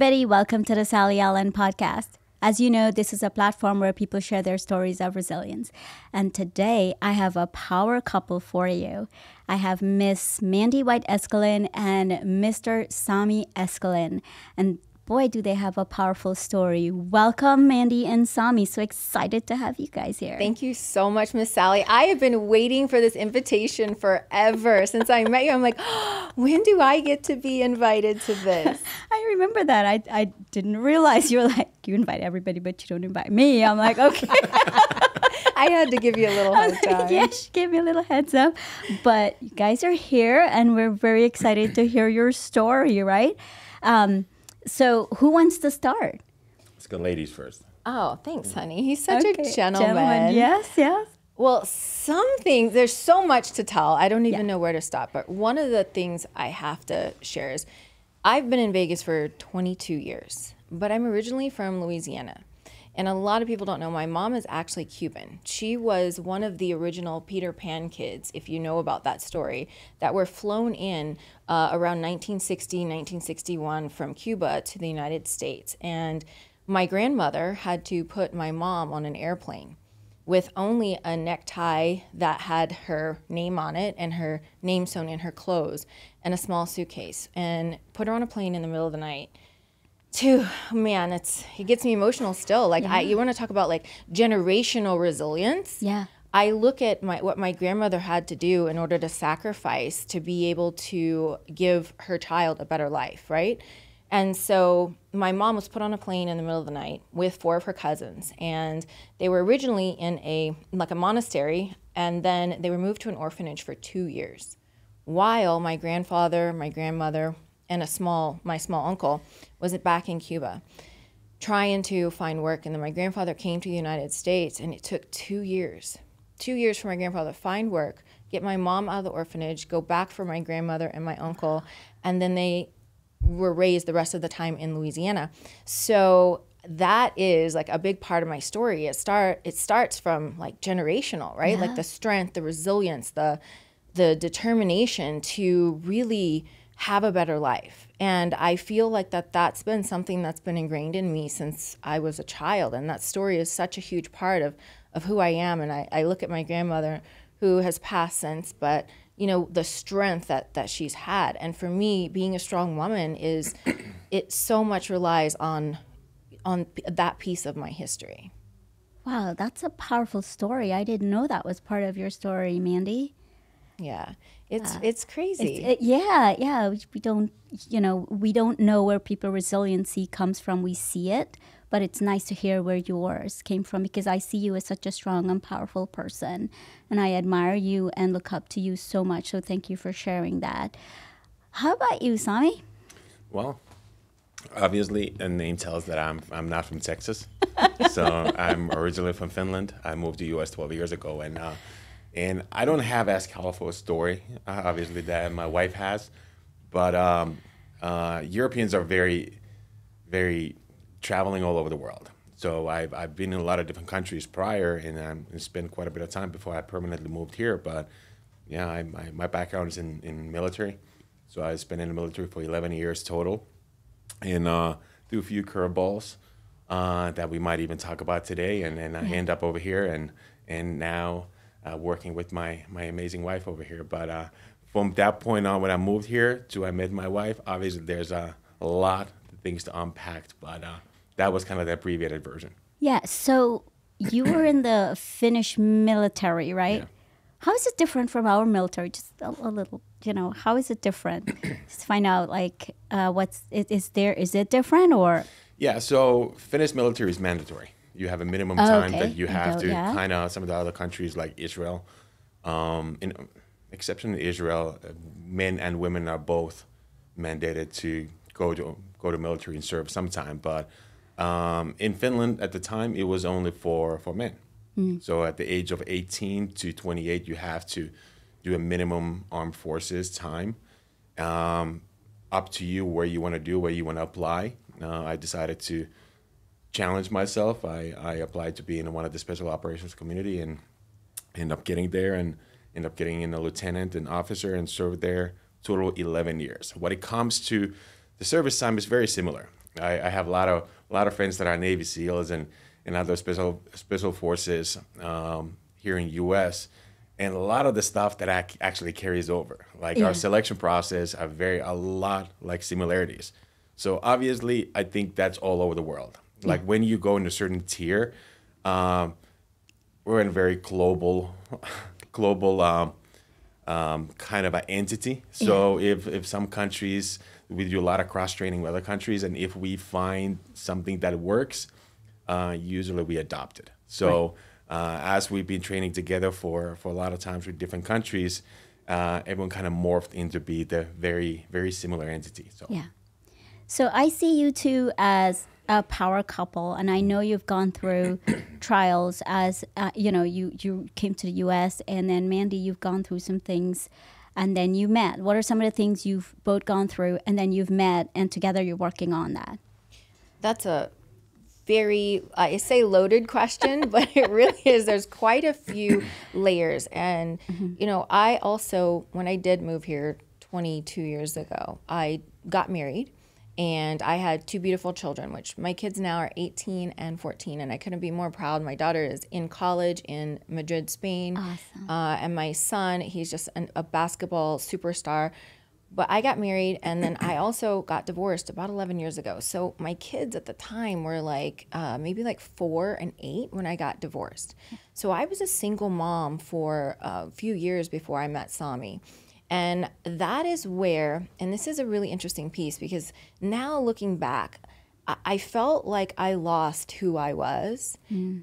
everybody. Welcome to the Sally Allen podcast. As you know, this is a platform where people share their stories of resilience. And today, I have a power couple for you. I have Miss Mandy Eskelin and Mr. Sami Eskelin. And boy, do they have a powerful story. Welcome, Mandy and Sami. So excited to have you guys here. Thank you so much, Miss Sally. I have been waiting for this invitation forever. Since I met you, I'm like, oh, when do I get to be invited to this? I remember that. I didn't realize you were like, you invite everybody, but you don't invite me. I'm like, okay. I had to give you a little heads up. Yeah, she gave me a little heads up. But you guys are here, and we're very excited to hear your story, right? So who wants to start? Let's go ladies first. Oh, thanks, honey. He's such a gentleman. Yes. Well, there's so much to tell. I don't even know where to stop. But one of the things I have to share is I've been in Vegas for 22 years, but I'm originally from Louisiana. And a lot of people don't know my mom is actually Cuban. She was one of the original Peter Pan kids, if you know about that story, that were flown in around 1960, 1961 from Cuba to the United States. And my grandmother had to put my mom on an airplane with only a necktie that had her name on it and her name sewn in her clothes and a small suitcase, and put her on a plane in the middle of the night. Man, it gets me emotional still. Like you want to talk about like generational resilience. Yeah. I look at what my grandmother had to do in order to sacrifice to be able to give her child a better life, right? And so my mom was put on a plane in the middle of the night with 4 of her cousins, and they were originally in a monastery, and then they were moved to an orphanage for 2 years, while my grandfather, my grandmother, and my small uncle was back in Cuba trying to find work. And then my grandfather came to the United States, and it took 2 years for my grandfather to find work, get my mom out of the orphanage, go back for my grandmother and my uncle, and then they were raised the rest of the time in Louisiana. So that is like a big part of my story. It starts from like generational, right? Yeah. Like the strength, the resilience, the determination to really have a better life. And I feel like that's been something that's been ingrained in me since I was a child. And that story is such a huge part of who I am. And I look at my grandmother, who has passed since, but you know, the strength that she's had. And for me, being a strong woman it so much relies on that piece of my history. Wow, that's a powerful story. I didn't know that was part of your story, Mandy. Yeah, it's crazy. We don't know where people's resiliency comes from. We see it, but it's nice to hear where yours came from, because I see you as such a strong and powerful person, and I admire you and look up to you so much. So thank you for sharing that. How about you, Sami? Well, obviously, the name tells that I'm not from Texas. So I'm originally from Finland. I moved to the U.S. 12 years ago, and I don't have as colorful a story, obviously, that my wife has. But Europeans are very, very traveling all over the world. So I've been in a lot of different countries prior, and spent quite a bit of time before I permanently moved here. But yeah, my background is in military. So I spent in the military for 11 years total, and do a few curveballs that we might even talk about today. And then I end up over here, and now working with my amazing wife over here. But from that point on, when I moved here to I met my wife, obviously there's a lot of things to unpack, but that was kind of the abbreviated version. Yeah, so you were in the Finnish military, right? Yeah. How is it different from our military? Just a little, how is it different? Just find out, like, is it different or? Yeah, so Finnish military is mandatory. You have a minimum time okay. that you have to, yeah. kind of some of the other countries like Israel, in exception to Israel, men and women are both mandated to go to military and serve sometime. But in Finland at the time, it was only for men. So at the age of 18 to 28, you have to do a minimum armed forces time. Up to you where you want to apply. I decided to challenge myself. I applied to be in one of the special operations community and ended up getting there and ended up getting in a lieutenant and officer and served there total 11 years. When it comes to the service time, is very similar. I have a lot of friends that are Navy SEALs and other special forces here in U.S. And a lot of the stuff that actually carries over, like our selection process, are a lot like similarities. So obviously, I think that's all over the world. Like when you go in a certain tier, we're in a very global kind of an entity. So if some countries, we do a lot of cross training with other countries, and if we find something that works, usually we adopt it. So as we've been training together for a lot of times with different countries, everyone kind of morphed into be the very, very similar entity. So yeah. So I see you two as a power couple, and I know you've gone through trials as, you came to the U.S., and then Mandy, you've gone through some things, and then you met. What are some of the things you've both gone through, and then you've met, and together you're working on that? That's a very, I say loaded question, but it really is. There's quite a few layers. And, I also, when I did move here 22 years ago, I got married. And I had two beautiful children, which my kids now are 18 and 14, and I couldn't be more proud. My daughter is in college in Madrid, Spain. Awesome. And my son, he's just a basketball superstar. But I got married, and then I also got divorced about 11 years ago. So my kids at the time were maybe 4 and 8 when I got divorced. So I was a single mom for a few years before I met Sami. And that is where, and this is a really interesting piece, because now looking back, I felt like I lost who I was.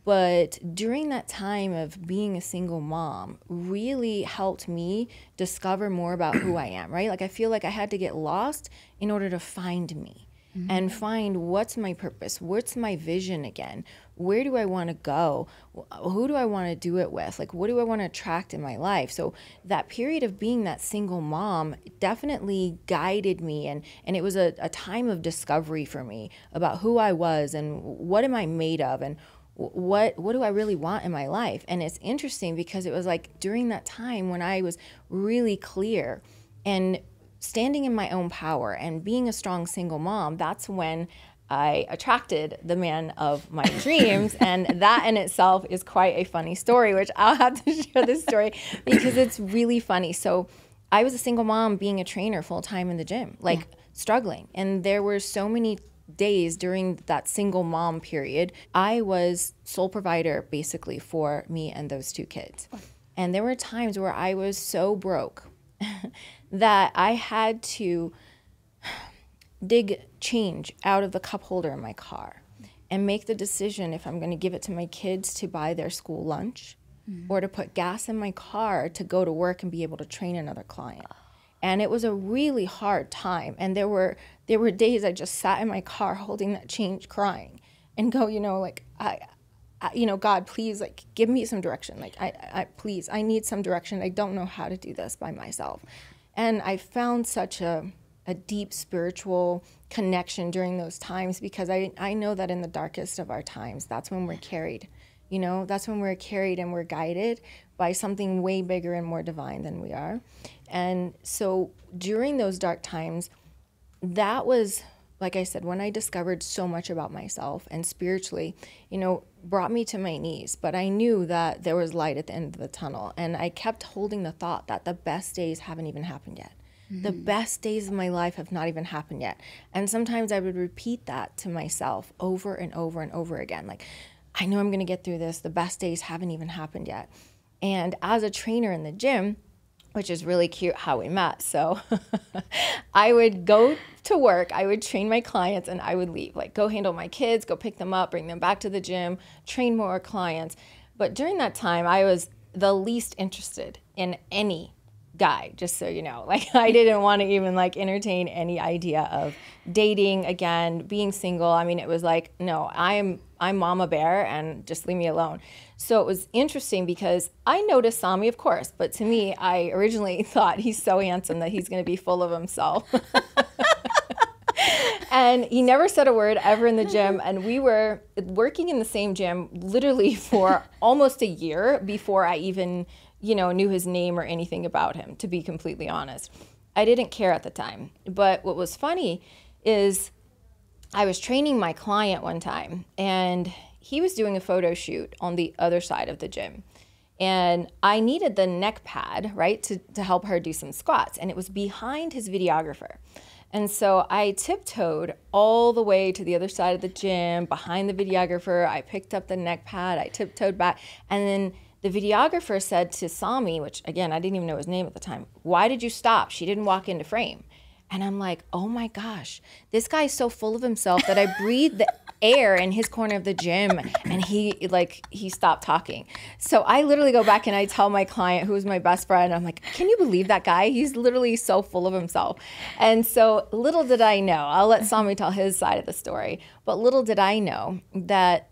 But during that time of being a single mom really helped me discover more about who I am, right? Like I feel like I had to get lost in order to find me and find what's my purpose, what's my vision again, where do I want to go, who do I want to do it with, like what do I want to attract in my life. So that period of being that single mom definitely guided me, and it was a time of discovery for me about who I was and what am I made of and what do I really want in my life. And it's interesting because it was like during that time when I was really clear and standing in my own power and being a strong single mom, that's when I attracted the man of my dreams. And that in itself is quite a funny story, which I'll have to share this story because it's really funny. So I was a single mom being a trainer full time in the gym, struggling. And there were so many days during that single mom period, I was sole provider basically for me and those two kids. And there were times where I was so broke that I had to dig change out of the cup holder in my car and make the decision if I'm going to give it to my kids to buy their school lunch or to put gas in my car to go to work and be able to train another client. And it was a really hard time. And there were days I just sat in my car holding that change, crying and go, God, please, give me some direction. Please, I need some direction. I don't know how to do this by myself. And I found such a deep spiritual connection during those times because I know that in the darkest of our times, that's when we're carried. That's when we're carried and we're guided by something way bigger and more divine than we are. And so during those dark times, that was, like I said, when I discovered so much about myself and spiritually, brought me to my knees. But I knew that there was light at the end of the tunnel. And I kept holding the thought that the best days haven't even happened yet. The best days of my life have not even happened yet. And sometimes I would repeat that to myself over and over and over again. I know I'm going to get through this. The best days haven't even happened yet. And as a trainer in the gym, which is really cute how we met. So I would go to work, I would train my clients, and I would leave. Go handle my kids, go pick them up, bring them back to the gym, train more clients. But during that time, I was the least interested in any guy, just so you know. I didn't want to even entertain any idea of dating again, being single. I mean, it was no, I'm Mama Bear and just leave me alone. So it was interesting because I noticed Sami, of course, but to me, I originally thought he's so handsome that he's going to be full of himself. And he never said a word ever in the gym. And we were working in the same gym literally for almost a year before I even knew his name or anything about him, to be completely honest. I didn't care at the time. But what was funny is I was training my client one time, and he was doing a photo shoot on the other side of the gym. And I needed the neck pad, right, to help her do some squats. And it was behind his videographer. And so I tiptoed all the way to the other side of the gym, behind the videographer. I picked up the neck pad. I tiptoed back. And then the videographer said to Sami, which, again, I didn't even know his name at the time, "Why did you stop? She didn't walk into frame." And I'm like, oh my gosh, this guy is so full of himself that I breathed the air in his corner of the gym, and he stopped talking. So I literally go back and I tell my client, who's my best friend, I'm like, can you believe that guy? He's literally so full of himself. And so little did I know, I'll let Sami tell his side of the story, but little did I know that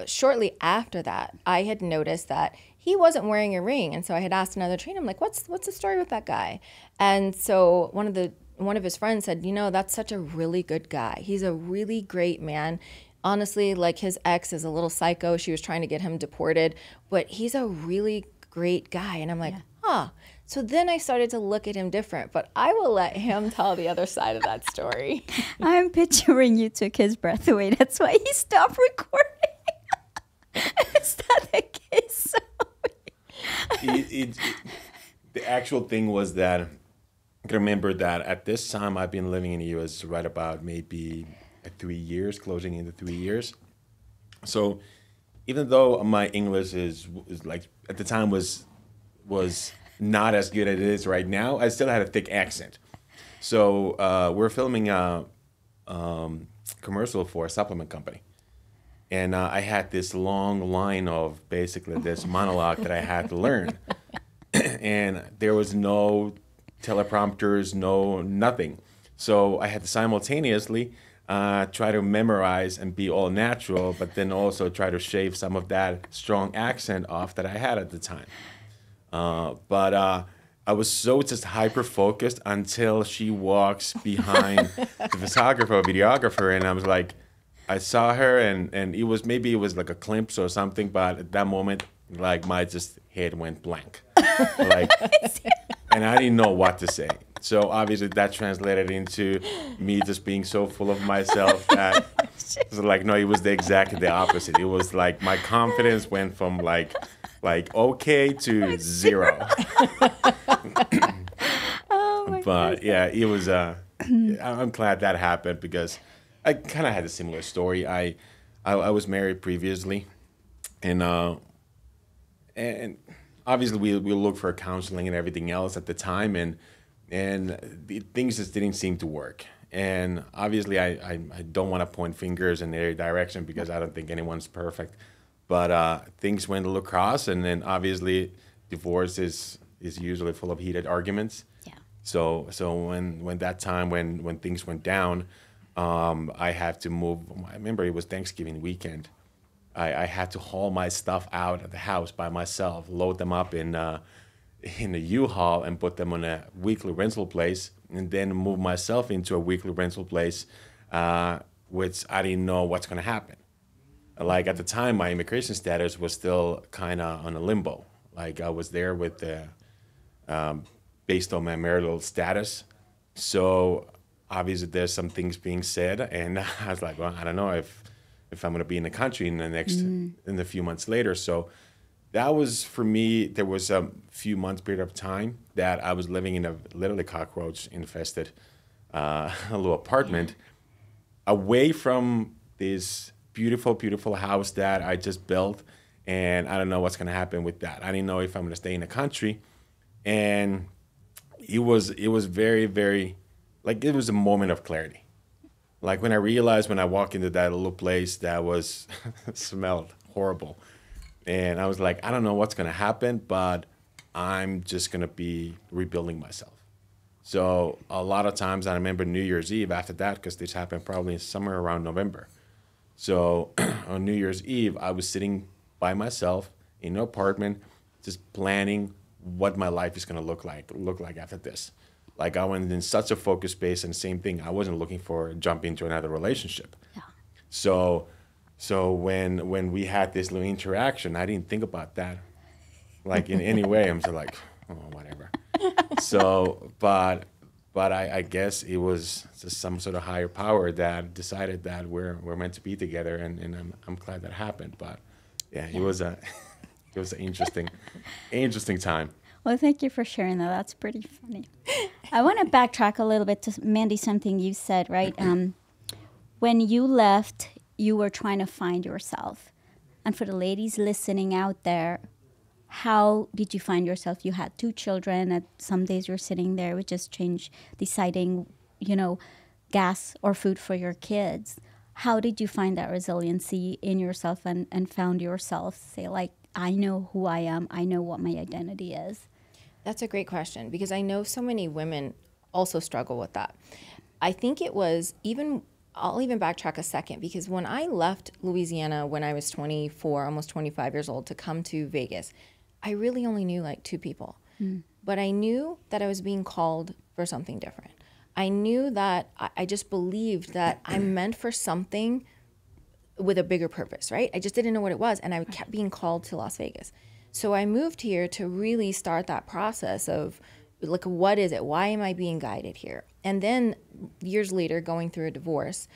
shortly after that, I had noticed that he wasn't wearing a ring. And so I had asked another trainer, I'm like, what's the story with that guy? And so one of his friends said, that's such a really good guy. He's a really great man. Honestly, like, his ex is a little psycho. She was trying to get him deported, but he's a really great guy. And I'm like, huh. So then I started to look at him different, but I will let him tell the other side of that story. I'm picturing you took his breath away. That's why he stopped recording. Is that the case? The actual thing was that I can remember that at this time I've been living in the U.S. right about maybe 3 years, closing into 3 years. So even though my English is like at the time was not as good as it is right now, I still had a thick accent. So we're filming a commercial for a supplement company. And I had this long line of basically this monologue that I had to learn. And there was no teleprompters, nothing. So I had to simultaneously try to memorize and be all natural, but then also try to shave some of that strong accent off that I had at the time. But I was so just hyper-focused until she walks behind the photographer or videographer, and I was like, I saw her, and it was like a glimpse or something, but at that moment, like, my just head went blank. Like, and I didn't know what to say. So obviously that translated into me just being so full of myself that it was like, no, it was exactly the opposite. It was like my confidence went from like okay to zero. Oh my But yeah, it was. I'm glad that happened because I kind of had a similar story. I was married previously, and obviously we looked for counseling and everything else at the time, and the things just didn't seem to work. And obviously I don't want to point fingers in any direction because I don't think anyone's perfect. But things went a little cross, and then obviously divorce is usually full of heated arguments. Yeah. So when that time when things went down, I had to move. I remember it was Thanksgiving weekend. I had to haul my stuff out of the house by myself, load them up in a U-Haul and put them on a weekly rental place, and then move myself into a weekly rental place, which I didn't know what's going to happen. Like at the time, my immigration status was still kind of on a limbo. Like I was there with based on my marital status. So obviously there's some things being said, and I was like, well, I don't know if I'm going to be in the country in the few months later. So that was, for me, there was a few months period of time that I was living in a literally cockroach infested a little apartment away from this beautiful house that I just built. And I don't know what's going to happen with that. I didn't know if I'm going to stay in the country. And it was very, very, like, it was a moment of clarity. Like when I realized when I walked into that little place that was smelled horrible. And I was like, I don't know what's going to happen, but I'm just going to be rebuilding myself. So a lot of times I remember New Year's Eve after that, because this happened probably somewhere around November. So on New Year's Eve, I was sitting by myself in an apartment, just planning what my life is going to look like after this. Like I went in such a focused space, and same thing, I wasn't looking for jump into another relationship. Yeah. So when we had this little interaction, I didn't think about that, like in any way. I'm just like, oh, whatever. So, but But I guess it was just some sort of higher power that decided that we're meant to be together, and I'm glad that happened. But yeah, it was a it was an interesting time. Well, thank you for sharing that. That's pretty funny. I want to backtrack a little bit to Mandy, something you said, right? When you left, you were trying to find yourself. And for the ladies listening out there, how did you find yourself? You had 2 children, and some days you're sitting there with just change, deciding, gas or food for your kids. How did you find that resiliency in yourself and found yourself, say, like, I know who I am, I know what my identity is? That's a great question, because I know so many women also struggle with that. I think it was I'll even backtrack a second, because when I left Louisiana when I was 24, almost 25 years old, to come to Vegas, I really only knew like 2 people. But I knew that I was being called for something different. I knew that I just believed that I'm meant for something with a bigger purpose, right? I just didn't know what it was, and I kept being called to Las Vegas. So I moved here to really start that process of, like, what is it? Why am I being guided here? And then years later, going through a divorce,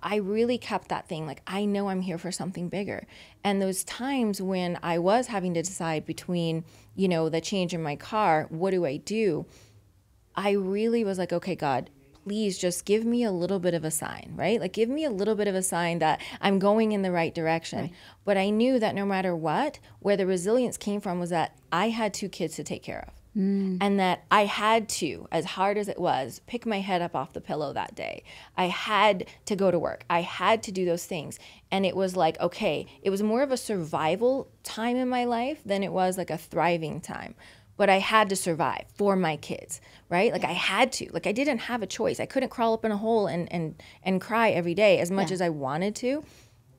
I really kept that thing, like, I know I'm here for something bigger. And those times when I was having to decide between, the change in my car, what do I do? I really was like, okay, God, please just give me a little bit of a sign, right? Like, give me a little bit of a sign that I'm going in the right direction. Right. But I knew that no matter what, where the resilience came from was that I had 2 kids to take care of. And that I had to, as hard as it was, pick my head up off the pillow that day. I had to go to work. I had to do those things. And it was like, okay, it was more of a survival time in my life than it was like a thriving time. But I had to survive for my kids, right? Like, I had to. Like, I didn't have a choice. I couldn't crawl up in a hole and cry every day as much as I wanted to.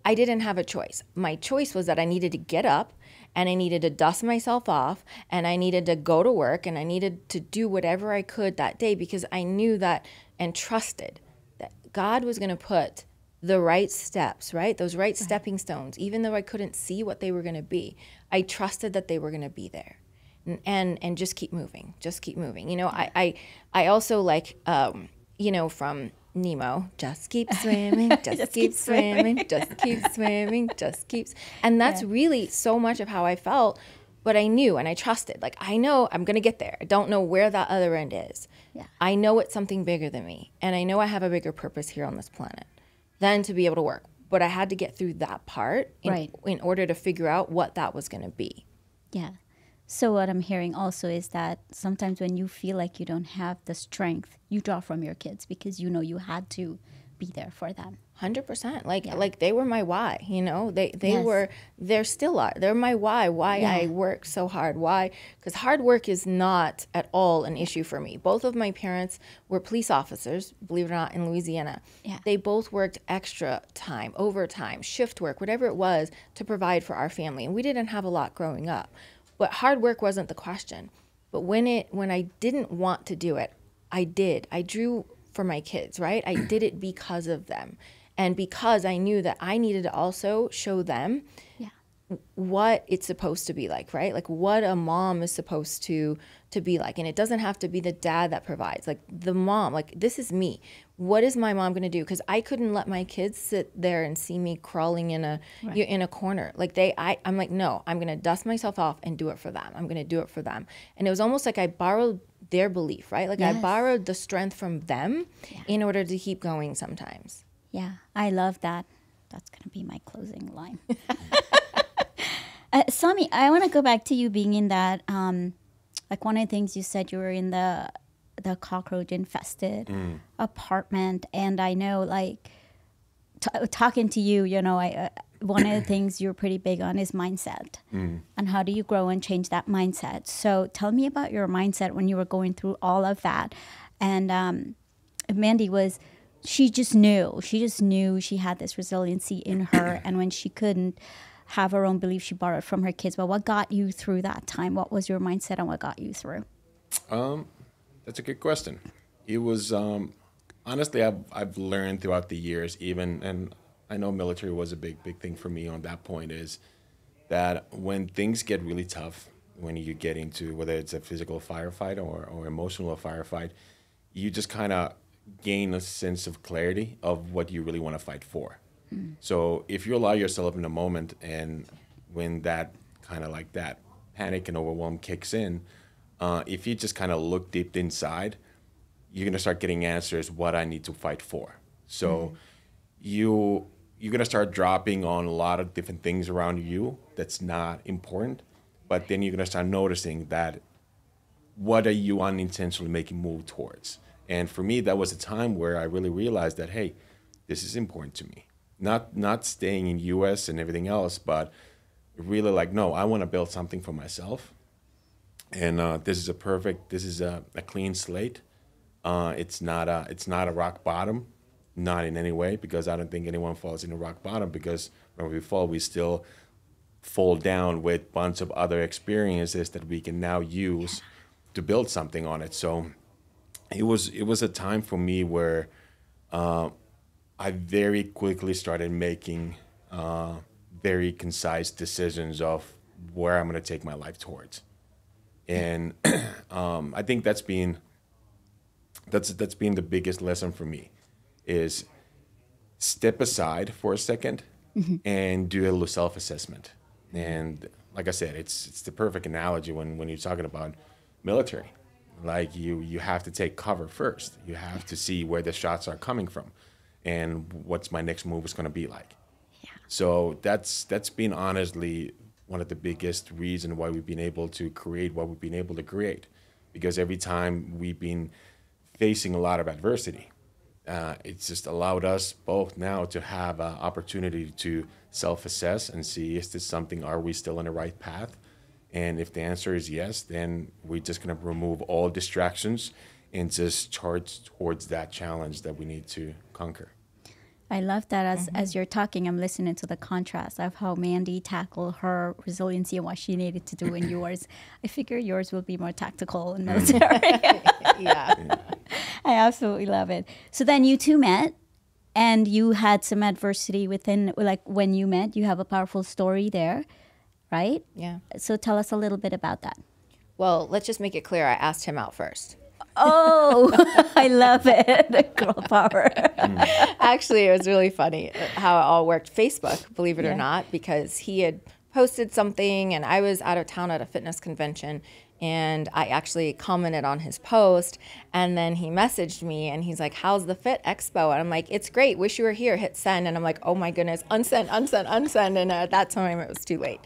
I didn't have a choice. My choice was that I needed to get up, and I needed to dust myself off, and I needed to go to work, and I needed to do whatever I could that day, because I knew that and trusted that God was going to put the right steps, right? Those right stepping stones, even though I couldn't see what they were going to be. I trusted that they were going to be there. And just keep moving, just keep moving. I also like, from Nemo, just keep swimming, just keep swimming, just keep swimming, just keeps. And that's really so much of how I felt, but I knew and I trusted. Like, I know I'm going to get there. I don't know where that other end is. Yeah. I know it's something bigger than me, and I know I have a bigger purpose here on this planet than to be able to work. But I had to get through that part in order to figure out what that was going to be. Yeah. So what I'm hearing also is that sometimes when you feel like you don't have the strength, you draw from your kids because you know you had to be there for them. 100%. Like they were my why, they're still are. They're my why I work so hard. Why? Because hard work is not at all an issue for me. Both of my parents were police officers, believe it or not, in Louisiana. Yeah. They both worked extra time, overtime, shift work, whatever it was, to provide for our family. And we didn't have a lot growing up. But hard work wasn't the question. But when I didn't want to do it, I did. I drew for my kids, right? I did it because of them. And because I knew that I needed to also show them what it's supposed to be like, right? Like, what a mom is supposed to be like. And it doesn't have to be the dad that provides. Like, the mom, like, this is me. What is my mom going to do? Because I couldn't let my kids sit there and see me crawling in a corner. Like, I'm like, no, I'm going to dust myself off and do it for them. I'm going to do it for them. And it was almost like I borrowed their belief, right? Like, I borrowed the strength from them in order to keep going sometimes. Yeah, I love that. That's going to be my closing line. Sami, I want to go back to you being in that, like, one of the things you said, you were in the cockroach infested apartment. And I know, like, talking to you, one of the things you're pretty big on is mindset. And how do you grow and change that mindset? So tell me about your mindset when you were going through all of that. And Mandy she just knew she had this resiliency in her. And when she couldn't have her own belief, she borrowed from her kids. But what got you through that time? What was your mindset and what got you through? That's a good question. It was, honestly, I've learned throughout the years, and I know military was a big thing for me on that point, is that when things get really tough, when you get into, whether it's a physical firefight or emotional firefight, you just kind of gain a sense of clarity of what you really want to fight for. So if you allow yourself in a moment, and when that kind of like that panic and overwhelm kicks in, if you just kind of look deep inside, you're gonna start getting answers what I need to fight for. So you're gonna start dropping on a lot of different things around you that's not important, but then you're gonna start noticing that what are you unintentionally making move towards. And for me, that was a time where I really realized that, hey, this is important to me. Not staying in US and everything else, but really like, no, I want to build something for myself. And this is a clean slate. It's not a rock bottom, not in any way, because I don't think anyone falls in a rock bottom, because when we fall, we still fall down with a bunch of other experiences that we can now use to build something on it. So it was a time for me where I very quickly started making very concise decisions of where I'm going to take my life towards. And I think that's been the biggest lesson for me, is step aside for a second and do a little self-assessment. And like I said, it's the perfect analogy when you're talking about military. Like you have to take cover first. You have to see where the shots are coming from and what's my next move is going to be like. Yeah. So that's been honestly one of the biggest reasons why we've been able to create what we've been able to create. Because every time we've been facing a lot of adversity, it's just allowed us both now to have an opportunity to self-assess and see, is this something, are we still on the right path? And if the answer is yes, then we're just going to remove all distractions and just charge towards that challenge that we need to conquer. I love that as you're talking, I'm listening to the contrast of how Mandy tackled her resiliency and what she needed to do in yours. I figure yours will be more tactical and military. Yeah. I absolutely love it. So then you two met, and you had some adversity within, like when you met, you have a powerful story there, right? Yeah. So tell us a little bit about that. Well, let's just make it clear. I asked him out first. Oh, I love it. Girl power. Actually, it was really funny how it all worked. Facebook, believe it or not, because he had posted something and I was out of town at a fitness convention, and I actually commented on his post, and then he messaged me and he's like, how's the Fit Expo? And I'm like, it's great. Wish you were here. Hit send. And I'm like, oh my goodness, unsend. And at that time it was too late,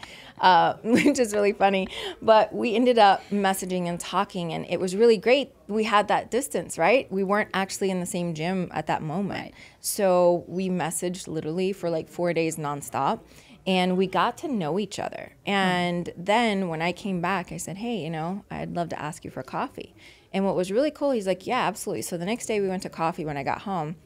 which is really funny. But we ended up messaging and talking, and it was really great. We had that distance, right? We weren't actually in the same gym at that moment. Right. So we messaged literally for like 4 days nonstop. And we got to know each other. And then when I came back, I said, hey, I'd love to ask you for coffee. And what was really cool, he's like, yeah, absolutely. So the next day we went to coffee when I got home.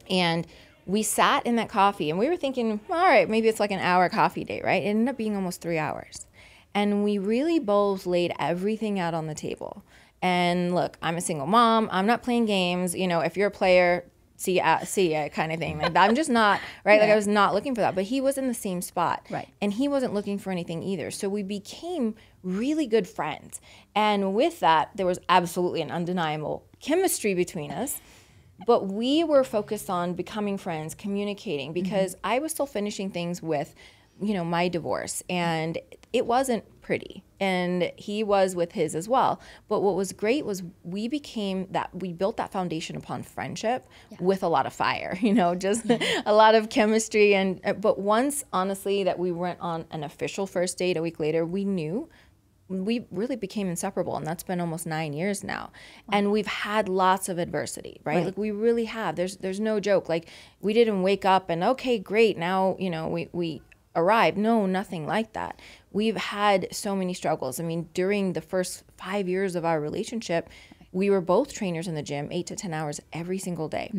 And we sat in that coffee, and we were thinking, all right, maybe it's like an hour coffee date, right? It ended up being almost 3 hours. And we really both laid everything out on the table. And look, I'm a single mom. I'm not playing games. If you're a player, see ya kind of thing. Like, I'm just not, right? Yeah. Like I was not looking for that, but he was in the same spot. Right. And he wasn't looking for anything either. So we became really good friends. And with that, there was absolutely an undeniable chemistry between us. But we were focused on becoming friends, communicating, because I was still finishing things with, my divorce, and it wasn't pretty. And he was with his as well. But what was great was we built that foundation upon friendship with a lot of fire, just a lot of chemistry. But once, honestly, that we went on an official first date a week later, we knew we really became inseparable, and that's been almost 9 years now. Wow. And we've had lots of adversity, right? Like we really have. There's no joke. Like we didn't wake up and, okay, great, now, we arrived. No, nothing like that. We've had so many struggles. I mean, during the first 5 years of our relationship, we were both trainers in the gym, 8 to 10 hours every single day.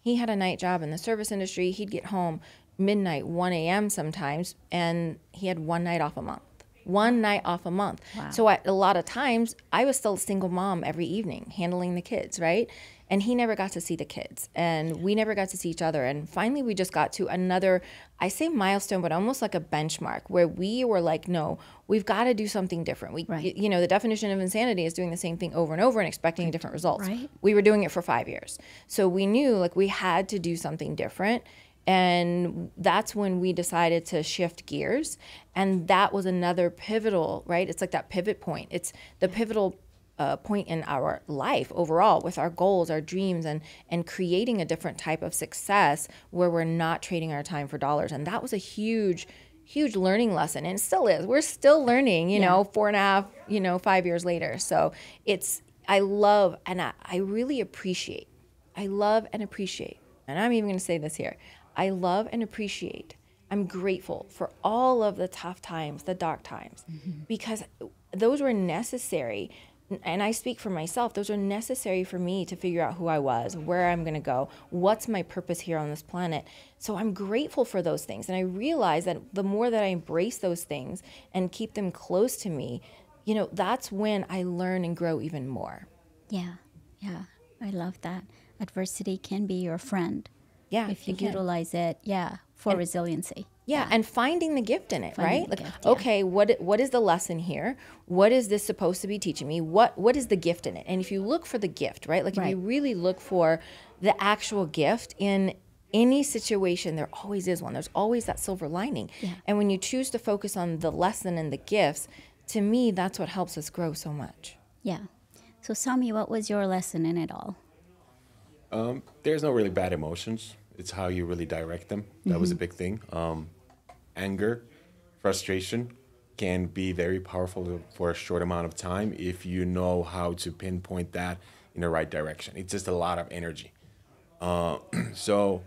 He had a night job in the service industry. He'd get home midnight, 1 a.m. sometimes, and he had one night off a month. One night off a month. Wow. So a lot of times, I was still a single mom every evening, handling the kids, right? And he never got to see the kids, and we never got to see each other. And finally, we just got to another, I say milestone, but almost like a benchmark where we were like, no, we've got to do something different. You know, the definition of insanity is doing the same thing over and over and expecting different results. Right. We were doing it for 5 years. So we knew like we had to do something different. And that's when we decided to shift gears. And that was another pivotal, right? It's like that pivot point. It's the pivotal point in our life overall with our goals, our dreams, and creating a different type of success where we're not trading our time for dollars. And that was a huge learning lesson, and it still is. We're still learning, you know, 4.5, 5 years later. So I love and I really appreciate. I love and appreciate, and I'm even going to say this here. I love and appreciate. I'm grateful for all of the tough times, the dark times, because those were necessary. And I speak for myself, those are necessary for me to figure out who I was, where I'm going to go, what's my purpose here on this planet. So I'm grateful for those things. And I realize that the more that I embrace those things and keep them close to me, you know, that's when I learn and grow even more. Yeah. I love that. Adversity can be your friend. Yeah. If you utilize it, for resiliency. Yeah, and finding the gift in it, Finding right? the Like, gift, yeah. okay, what is the lesson here? What is this supposed to be teaching me? What is the gift in it? And if you look for the gift, right? Like if you really look for the actual gift in any situation, there always is one. There's always that silver lining. Yeah. And when you choose to focus on the lesson and the gifts, to me, that's what helps us grow so much. Yeah. So Sami, what was your lesson in it all? There's no really bad emotions. It's how you really direct them. That was a big thing. Anger, frustration can be very powerful for a short amount of time if you know how to pinpoint that in the right direction. It's just a lot of energy. So,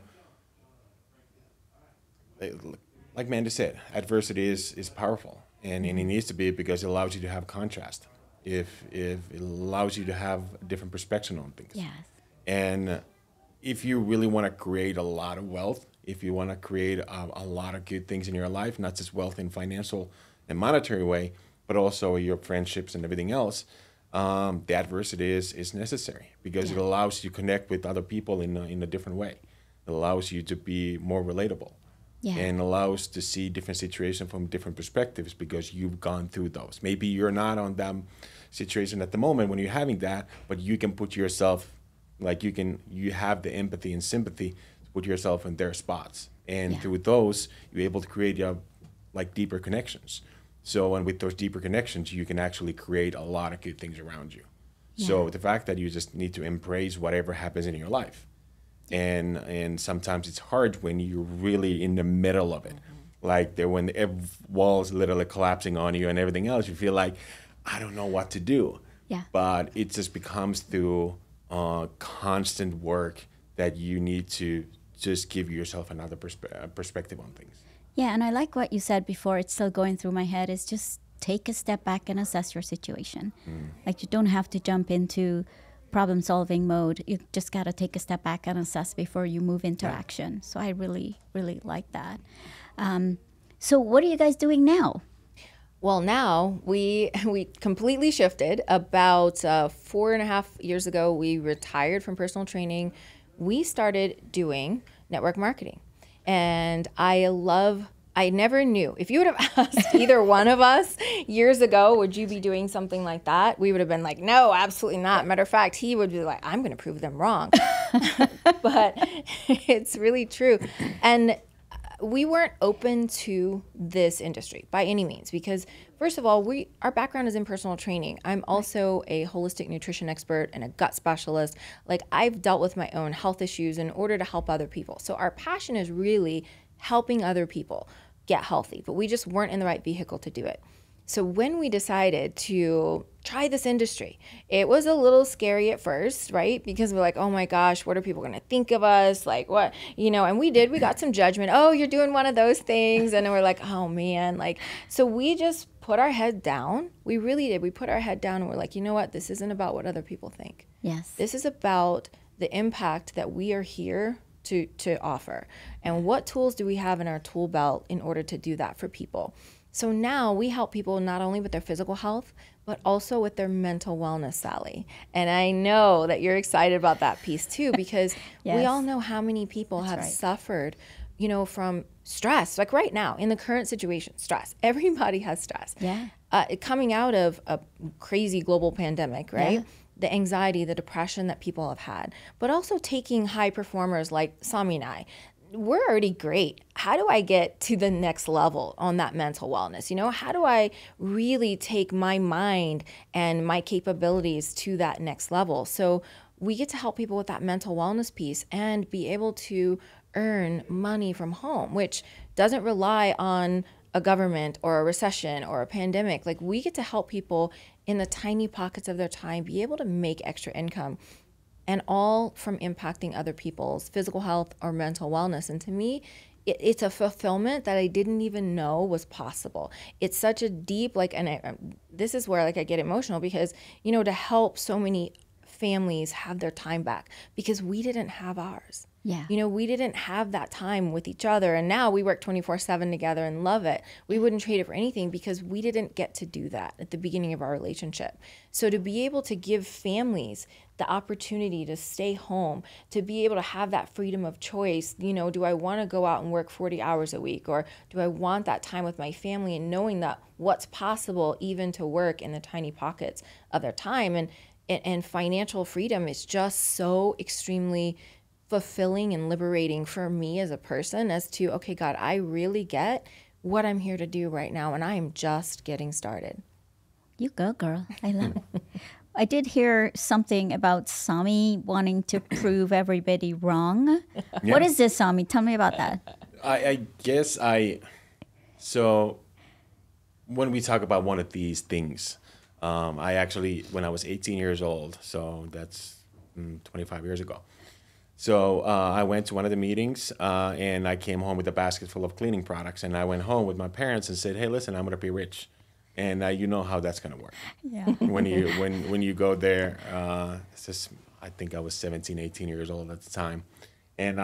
like Mandy said, adversity is powerful, and it needs to be because it allows you to have contrast. If it allows you to have a different perspective on things. Yes. And if you really want to create a lot of wealth, if you want to create a lot of good things in your life, not just wealth in financial and monetary way, but also your friendships and everything else, the adversity is necessary because it allows you to connect with other people in a different way. It allows you to be more relatable and allows to see different situations from different perspectives because you've gone through those. Maybe you're not on that situation at the moment when you're having that, but you can put yourself, like you have the empathy and sympathy to put yourself in their spots. And through those, you're able to create like deeper connections. So, and with those deeper connections, you can actually create a lot of good things around you. Yeah. So the fact that you just need to embrace whatever happens in your life. And sometimes it's hard when you're really in the middle of it. Like when the wall is literally collapsing on you and everything else, you feel like, I don't know what to do. Yeah. But it just becomes through constant work that you need to just give yourself another perspective on things. Yeah, and I like what you said before. It's still going through my head. Is just take a step back and assess your situation. Like you don't have to jump into problem-solving mode. You just got to take a step back and assess before you move into action. So I really, really like that. So what are you guys doing now? Well, now we completely shifted. About 4.5 years ago, we retired from personal training. We started doing network marketing. And I never knew. If you would have asked either one of us years ago, would you be doing something like that? We would have been like, no, absolutely not. Matter of fact, he would be like, I'm going to prove them wrong. But it's really true. And we weren't open to this industry by any means because, first of all, our background is in personal training. I'm also a holistic nutrition expert and a gut specialist. Like I've dealt with my own health issues in order to help other people. So our passion is really helping other people get healthy, but we just weren't in the right vehicle to do it. So when we decided to try this industry, it was a little scary at first, right? Because we're like, oh my gosh, what are people going to think of us? Like what, and we got some judgment. Oh, you're doing one of those things. And then we're like, oh man, so we just put our head down. We really did. We put our head down and we're like, you know what? This isn't about what other people think. Yes. This is about the impact that we are here to offer? And what tools do we have in our tool belt in order to do that for people? So now we help people not only with their physical health, but also with their mental wellness, Sally. And I know that you're excited about that piece too, because Yes. we all know how many people have right. suffered, you know, from stress. Like right now in the current situation, stress. Everybody has stress. Yeah. Coming out of a crazy global pandemic, right? Yeah. The anxiety, the depression that people have had, but also taking high performers like Sami and I. We're already great. How do I get to the next level on that mental wellness? You know, how do I really take my mind and my capabilities to that next level? So we get to help people with that mental wellness piece and be able to earn money from home, which doesn't rely on a government or a recession or a pandemic. Like we get to help people in the tiny pockets of their time be able to make extra income, and all from impacting other people's physical health or mental wellness. And to me, it's a fulfillment that I didn't even know was possible. It's such a deep, like, and this is where like I get emotional because, you know, to help so many families have their time back because we didn't have ours. Yeah. You know, we didn't have that time with each other. And now we work 24/7 together and love it. We wouldn't trade it for anything because we didn't get to do that at the beginning of our relationship. So to be able to give families the opportunity to stay home, to be able to have that freedom of choice, you know, do I want to go out and work 40 hours a week, or do I want that time with my family, and knowing that what's possible even to work in the tiny pockets of their time, and financial freedom is just so extremely fulfilling and liberating for me as a person, as to, okay, God, I really get what I'm here to do right now, and I am just getting started. You go, girl. I love it. I did hear something about Sami wanting to prove everybody wrong. Yeah. What is this, Sami? Tell me about that. I guess so when we talk about one of these things, I actually, when I was 18 years old, so that's 25 years ago. So I went to one of the meetings and I came home with a basket full of cleaning products, and I went home with my parents and said, hey, listen, I'm going to be rich. And you know how that's going to work. Yeah. When you go there, it's just, I think I was 17, 18 years old at the time. And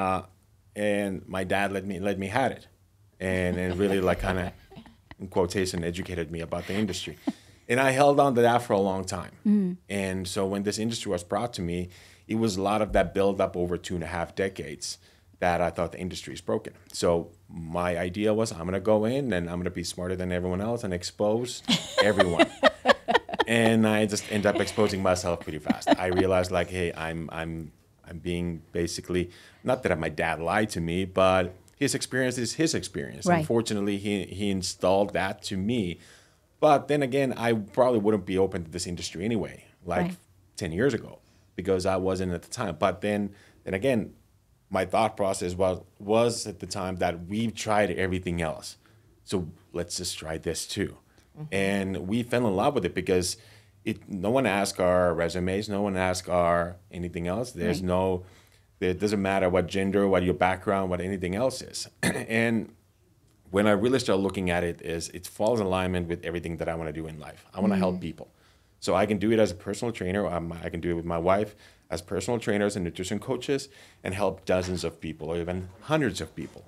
my dad let me have it, and really like kind of, in quotation, educated me about the industry. And I held on to that for a long time. And so when this industry was brought to me, it was a lot of that build up over 2.5 decades that I thought the industry is broken. So my idea was, I'm going to go in and I'm going to be smarter than everyone else and expose everyone. And I just end up exposing myself pretty fast. I realized, like, hey, I'm being basically, not that my dad lied to me, but his experience is his experience. Right. Unfortunately, he installed that to me. But then again, I probably wouldn't be open to this industry anyway, like Right. 10 years ago, because I wasn't at the time. But then again, my thought process was at the time that we've tried everything else, so let's just try this too. And we fell in love with it because no one asked our resumes, no one asked our anything else. There's Right. it doesn't matter what gender, what your background, what anything else is. And when I really start looking at it, it falls in alignment with everything that I want to do in life. I want to help people. So I can do it as a personal trainer. I can do it with my wife as personal trainers and nutrition coaches, and help dozens of people or even hundreds of people.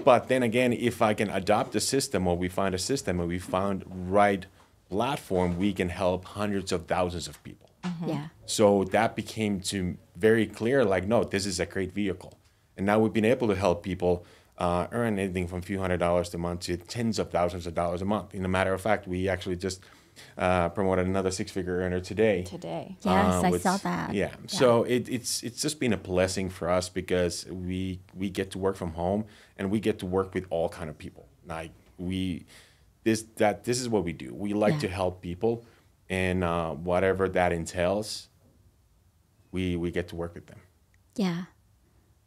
But then again, if I can adopt a system, or we find a system, or we found right platform, we can help hundreds of thousands of people. Yeah. So that became to very clear, like, no, this is a great vehicle. And now we've been able to help people earn anything from a few $100s a month to tens of thousands of dollars a month. In a matter of fact, we actually just promoted another 6-figure earner today. Yes, I which- saw that. Yeah. So it's just been a blessing for us because we get to work from home, and we get to work with all kind of people. Like this is what we do. We like Yeah. to help people, and whatever that entails, we get to work with them. Yeah.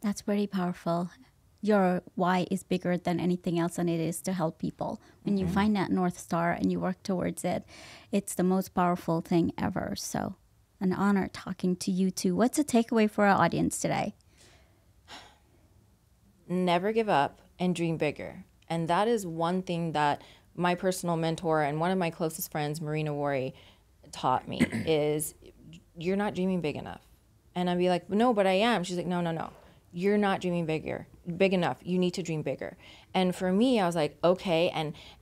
That's very powerful. Your why is bigger than anything else, and it is to help people. When you find that North Star and you work towards it, it's the most powerful thing ever. So, an honor talking to you too. What's a takeaway for our audience today? Never give up and dream bigger. And that is one thing that my personal mentor and one of my closest friends, Marina Wari, taught me is you're not dreaming big enough. And I'd be like, no, but I am. She's like, no. you're not dreaming big enough. You need to dream bigger. And for me, I was like, okay.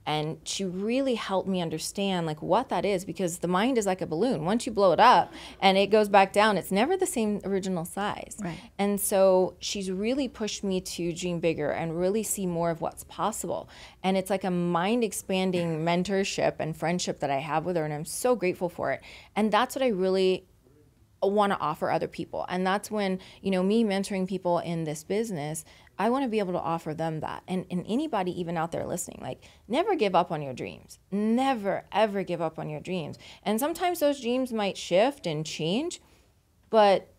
And she really helped me understand like what that is, because the mind is like a balloon. Once you blow it up and it goes back down, it's never the same original size. Right. And so she's really pushed me to dream bigger and really see more of what's possible. And it's like a mind expanding mentorship and friendship that I have with her. And I'm so grateful for it. And that's what I really want to offer other people. And that's when, you know, me mentoring people in this business, I want to be able to offer them that. And anybody even out there listening, like, never give up on your dreams. Never, ever give up on your dreams. And sometimes those dreams might shift and change, but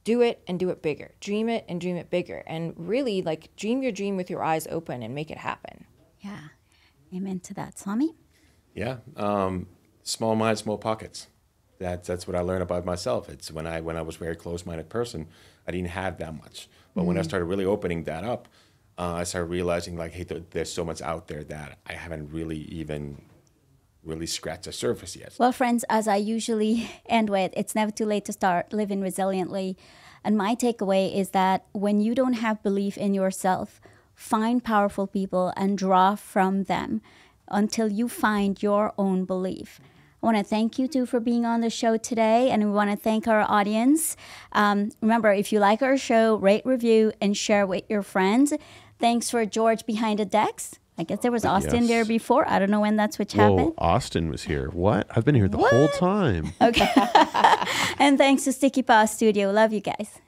do it and do it bigger. Dream it and dream it bigger. And really, like, dream your dream with your eyes open and make it happen. Yeah. Amen to that. Sami? Yeah. Small minds, small pockets. That's what I learned about myself. It's when I was a very close-minded person, I didn't have that much. But when I started really opening that up, I started realizing, like, hey, there's so much out there that I haven't really even really scratched the surface yet. Well, friends, as I usually end with, it's never too late to start living resiliently. And my takeaway is that when you don't have belief in yourself, find powerful people and draw from them until you find your own belief. I want to thank you two for being on the show today, and we want to thank our audience. Remember, if you like our show, rate, review, and share with your friends. Thanks for George behind the decks. I guess there was Austin there before. I don't know when that switch happened. Austin was here. What? I've been here the whole time. Okay. And thanks to Sticky Paw Studio. Love you guys.